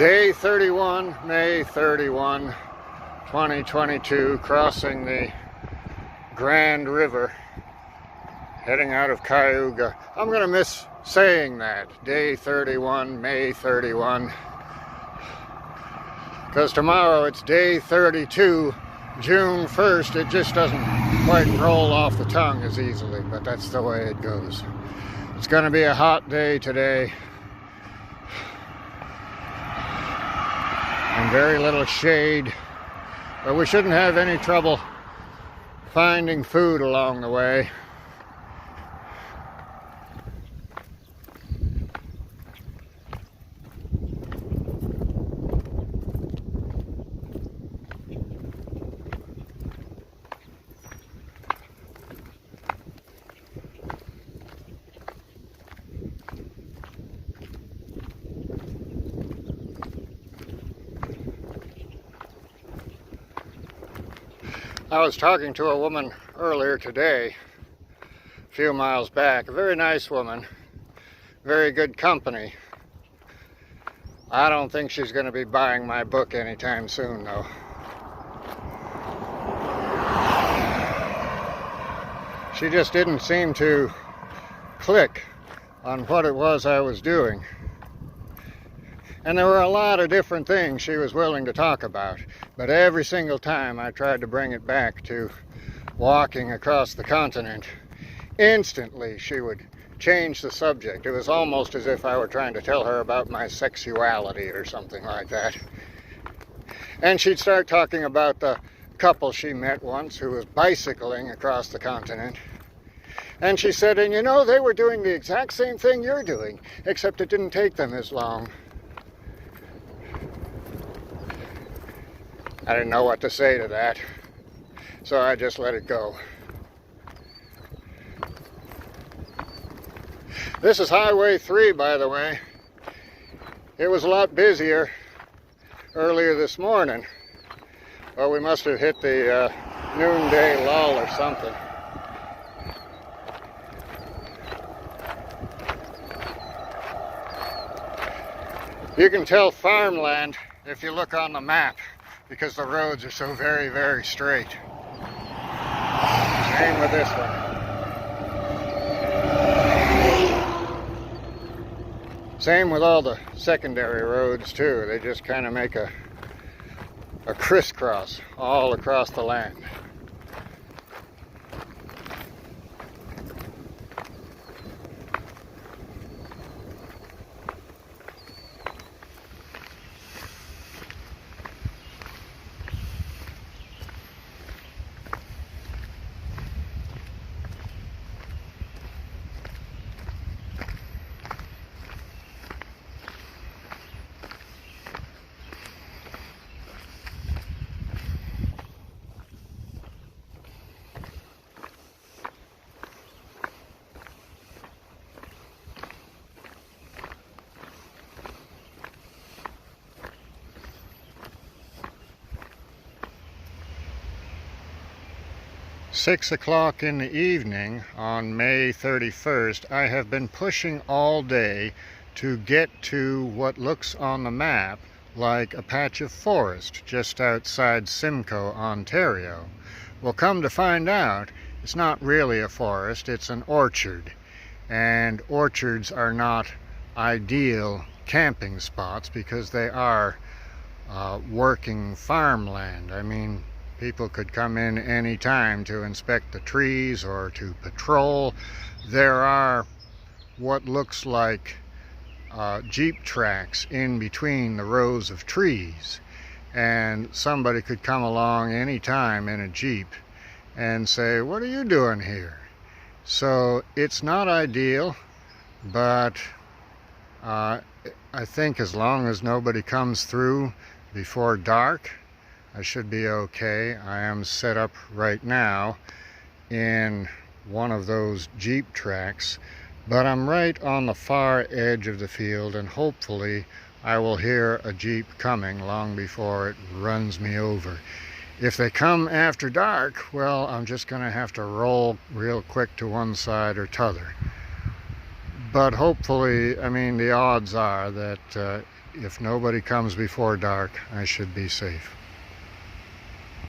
Day 31, May 31, 2022, crossing the Grand River, heading out of Cayuga. I'm going to miss saying that, Day 31, May 31, because tomorrow it's Day 32, June 1st. It just doesn't quite roll off the tongue as easily, but that's the way it goes. It's going to be a hot day today. And very little shade, but we shouldn't have any trouble finding food along the way. I was talking to a woman earlier today, a few miles back, a very nice woman, very good company. I don't think she's going to be buying my book anytime soon, though. She just didn't seem to click on what it was I was doing. And there were a lot of different things she was willing to talk about, but every single time I tried to bring it back to walking across the continent, instantly she would change the subject. It was almost as if I were trying to tell her about my sexuality or something like that. And she'd start talking about the couple she met once who was bicycling across the continent. And she said, and you know, they were doing the exact same thing you're doing, except it didn't take them as long. I didn't know what to say to that, so I just let it go. This is Highway 3, by the way. It was a lot busier earlier this morning. Well, we must have hit the noonday lull or something. You can tell farmland if you look on the map, because the roads are so very, very straight. Same with this one. Same with all the secondary roads too. They just kind of make a crisscross all across the land. Six o'clock in the evening on May 31st, I have been pushing all day to get to what looks on the map like a patch of forest just outside Simcoe, Ontario. Well, come to find out, it's not really a forest, it's an orchard. And orchards are not ideal camping spots because they are working farmland. I mean, people could come in any time to inspect the trees or to patrol. There are what looks like Jeep tracks in between the rows of trees. And somebody could come along any time in a Jeep and say, "What are you doing here?" So it's not ideal, but I think as long as nobody comes through before dark, I should be okay. I am set up right now in one of those Jeep tracks, but I'm right on the far edge of the field, and hopefully I will hear a Jeep coming long before it runs me over. If they come after dark, well, I'm just going to have to roll real quick to one side or t'other. But hopefully, I mean, the odds are that if nobody comes before dark, I should be safe.